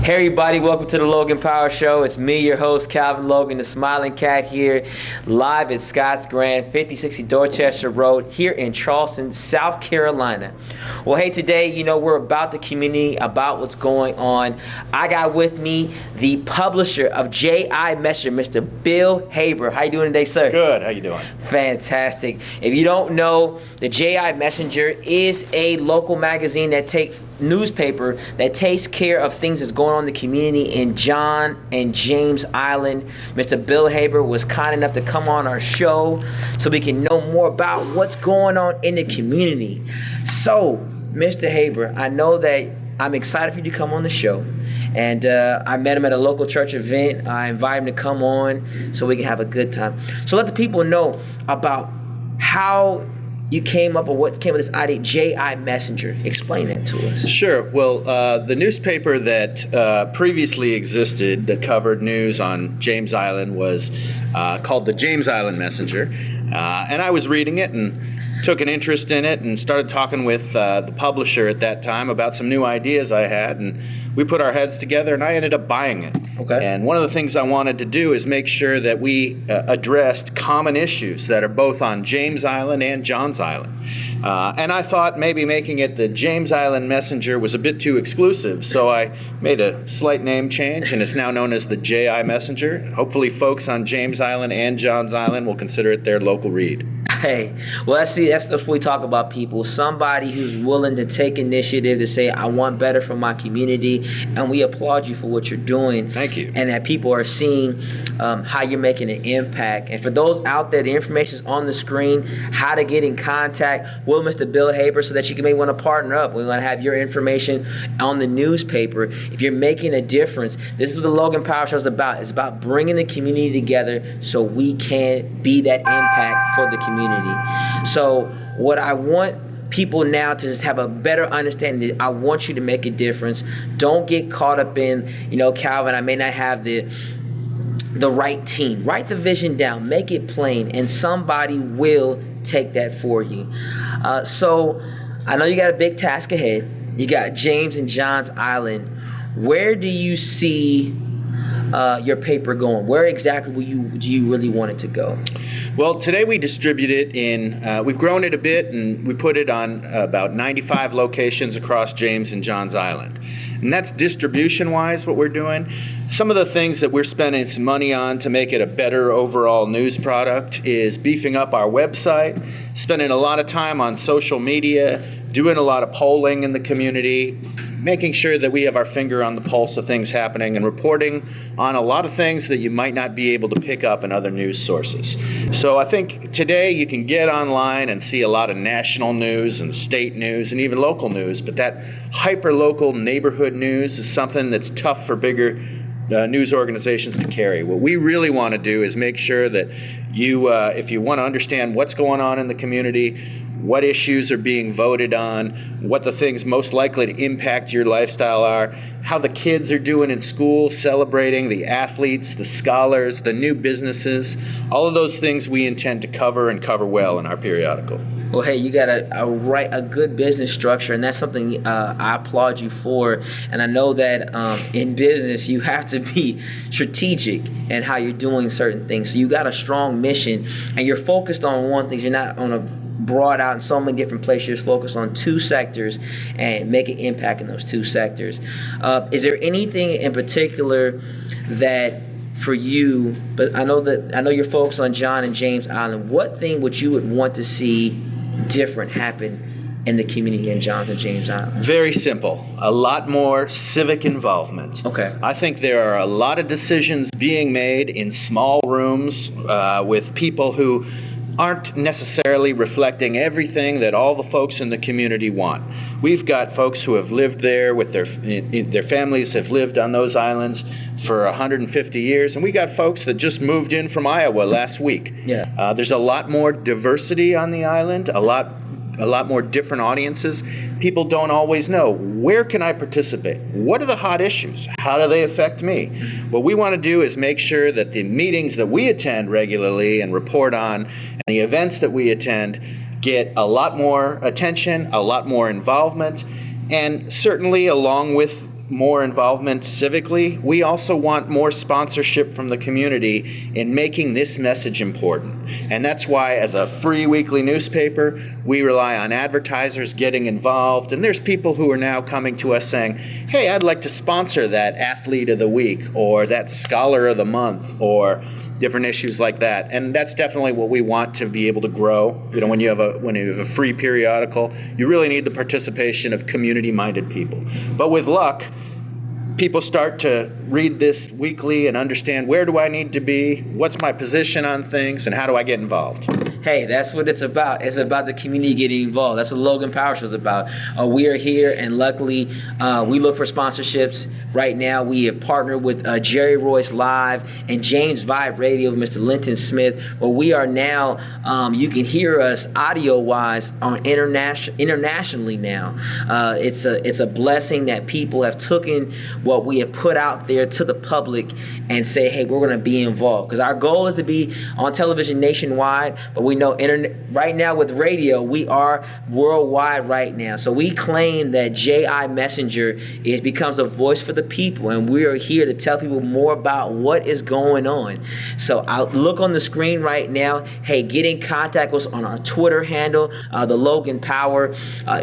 Hey everybody, welcome to the Logan Power Show. It's me, your host, Calvin Logan, the Smiling Cat here, live at Scotts Grand, 5060 Dorchester Road, here in Charleston, South Carolina. Well, hey, today, we're about the community, about what's going on. I got with me the publisher of JIMessnger, Mr. Bill Haber. How you doing today, sir? Good. How you doing? Fantastic. If you don't know, the JIMessnger is a local magazine newspaper that takes care of things that's going on in the community in John and James Island. Mr. Bill Haber was kind enough to come on our show so we can know more about what's going on in the community. So, Mr. Haber, I know that I'm excited for you to come on the show. And I met him at a local church event. I invited him to come on so we can have a good time. So let the people know about how you came up, or what came with this idea, JIMessnger. Explain that to us. Sure. Well, the newspaper that previously existed that covered news on James Island was called the James Island Messenger. And I was reading it and took an interest in it and started talking with the publisher at that time about some new ideas I had. And we put our heads together and I ended up buying it. Okay. And one of the things I wanted to do is make sure that we addressed common issues that are both on James Island and John's Island. And I thought maybe making it the James Island Messenger was a bit too exclusive, so I made a slight name change, and it's now known as the JIMessnger. Hopefully folks on James Island and John's Island will consider it their local read. Hey, well, that's what we talk about, people. Somebody who's willing to take initiative to say, I want better for my community, and we applaud you for what you're doing. Thank you. And that people are seeing how you're making an impact. And for those out there, the information is on the screen, how to get in contact with Mr. Bill Haber so that you can maybe want to partner up. We want to have your information on the newspaper. If you're making a difference, this is what the Logan Power Show is about. It's about bringing the community together so we can be that impact for the community. So what I want people now to just have a better understanding, I want you to make a difference. Don't get caught up in, Calvin, I may not have the right team. Write the vision down, make it plain, and somebody will take that for you. So I know you got a big task ahead. You got James and John's Island. Where do you see your paper going? Where exactly do you really want it to go? Well, today we distribute it we've grown it a bit, and we put it on about 95 locations across James and John's Island. And that's distribution-wise what we're doing. Some of the things that we're spending some money on to make it a better overall news product is beefing up our website, spending a lot of time on social media, doing a lot of polling in the community, making sure that we have our finger on the pulse of things happening, and reporting on a lot of things that you might not be able to pick up in other news sources. So I think today you can get online and see a lot of national news and state news and even local news, but that hyper-local neighborhood news is something that's tough for bigger news organizations to carry. What we really want to do is make sure that you, if you want to understand what's going on in the community, what issues are being voted on, what the things most likely to impact your lifestyle are, how the kids are doing in school, celebrating, the athletes, the scholars, the new businesses, all of those things we intend to cover and cover well in our periodical. Well, hey, you got a good business structure, and that's something I applaud you for. And I know that in business, you have to be strategic in how you're doing certain things. So you got a strong mission, and you're focused on one thing. You're not on a broad out in so many different places. You're focused on two sectors and make an impact in those two sectors. Is there anything in particular that for you, but I know you're focused on John and James Island, what thing would you would want to see different happen in the community in John and James Island? Very simple. A lot more civic involvement. Okay. I think there are a lot of decisions being made in small rooms with people who aren't necessarily reflecting everything that all the folks in the community want. We've got folks who have lived there with their families have lived on those islands for 150 years, and we got folks that just moved in from Iowa last week. Yeah. There's a lot more diversity on the island, a lot more different audiences. People don't always know, where can I participate? What are the hot issues? How do they affect me? What we want to do is make sure that the meetings that we attend regularly and report on, and the events that we attend, get a lot more attention, a lot more involvement, and certainly along with more involvement civically, we also want more sponsorship from the community in making this message important. And that's why, as a free weekly newspaper, we rely on advertisers getting involved. And there's people who are now coming to us saying, hey, I'd like to sponsor that Athlete of the Week or that Scholar of the Month or different issues like that. And that's definitely what we want to be able to grow. You know, when you have a free periodical, you really need the participation of community-minded people. But with luck, people start to read this weekly and understand, where do I need to be, what's my position on things, and how do I get involved? Hey, that's what it's about. It's about the community getting involved. That's what Logan Power Show is about. We are here, and luckily, we look for sponsorships. Right now, we have partnered with Jerry Royce Live and James Vibe Radio with Mr. Linton Smith, where we are now, you can hear us audio-wise on internationally now. It's a blessing that people have taken what we have put out there to the public and say, hey, we're going to be involved. Because our goal is to be on television nationwide, but we know right now with radio, we are worldwide right now. So we claim that JIMessnger becomes a voice for the people, and we are here to tell people more about what is going on. So I'll look on the screen right now. Hey, get in contact with us on our Twitter handle, the Logan Power.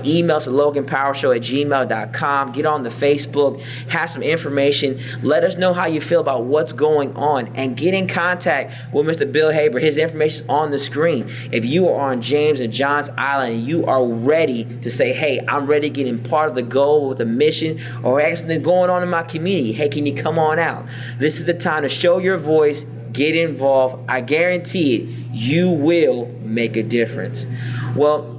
Email us at loganpowershow@gmail.com. Get on the Facebook, have some information. Let us know how you feel about what's going on, and get in contact with Mr. Bill Haber. His information is on the screen. If you are on James and Johns Island and you are ready to say, hey, I'm ready to get in part of the goal with a mission or actually going on in my community, hey, can you come on out? This is the time to show your voice, get involved. I guarantee it, you will make a difference. Well,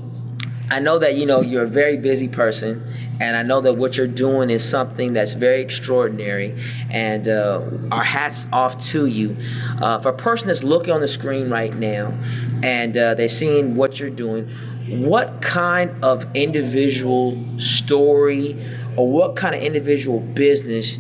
I know that you're a very busy person, and I know that what you're doing is something that's very extraordinary, and our hats off to you. For a person that's looking on the screen right now and they're seeing what you're doing, what kind of individual story or what kind of individual business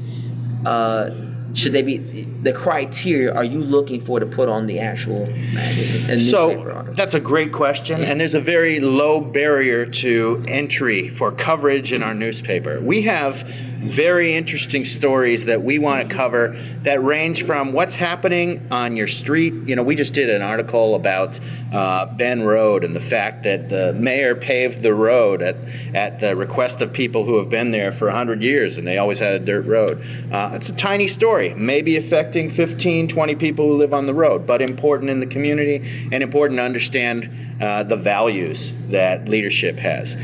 should they be, the criteria are you looking for to put on the actual magazine? So that's a great question, and there's a very low barrier to entry for coverage in our newspaper. We have very interesting stories that we want to cover that range from what's happening on your street. We just did an article about Ben Road and the fact that the mayor paved the road at the request of people who have been there for 100 years, and they always had a dirt road. It's a tiny story, maybe affecting 15, 20 people who live on the road, but important in the community and important to understand the values that leadership has.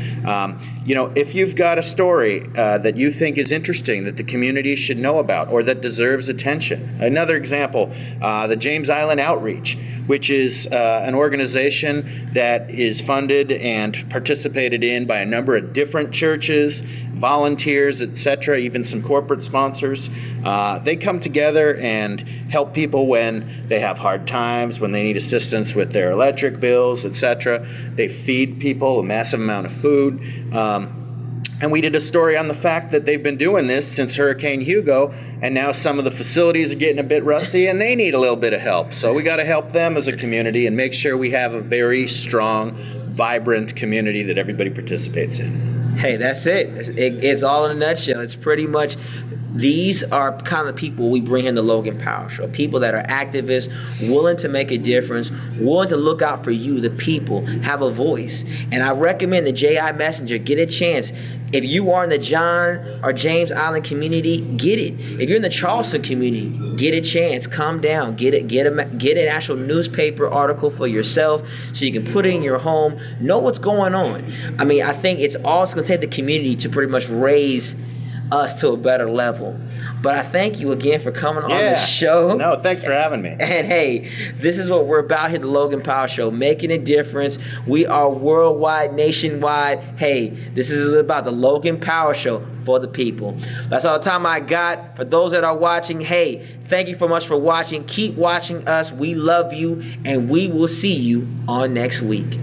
If you've got a story that you think is interesting, that the community should know about, or that deserves attention. Another example, the James Island Outreach, which is an organization that is funded and participated in by a number of different churches, volunteers, etc., even some corporate sponsors. They come together and help people when they have hard times, when they need assistance with their electric bills, etc. They feed people a massive amount of food. And we did a story on the fact that they've been doing this since Hurricane Hugo, and now some of the facilities are getting a bit rusty and they need a little bit of help. So we got to help them as a community and make sure we have a very strong, vibrant community that everybody participates in. Hey, that's it. It's all in a nutshell. It's pretty much, these are kind of people we bring in the Logan Power Show. People that are activists, willing to make a difference, willing to look out for you, the people, have a voice. And I recommend the JIMessnger. Get a chance. If you are in the John or James Island community, get it. If you're in the Charleston community, get a chance. Come down. Get an actual newspaper article for yourself so you can put it in your home. Know what's going on. I mean, I think it's also going to take the community to pretty much raise us to a better level. But I thank you again for coming on the show. No, thanks for having me. And hey, this is what we're about here, the Logan Power Show, making a difference. We are worldwide, nationwide. Hey, this is about the Logan Power Show for the people. That's all the time I got. For those that are watching, hey, thank you so much for watching. Keep watching us. We love you, and we will see you on next week.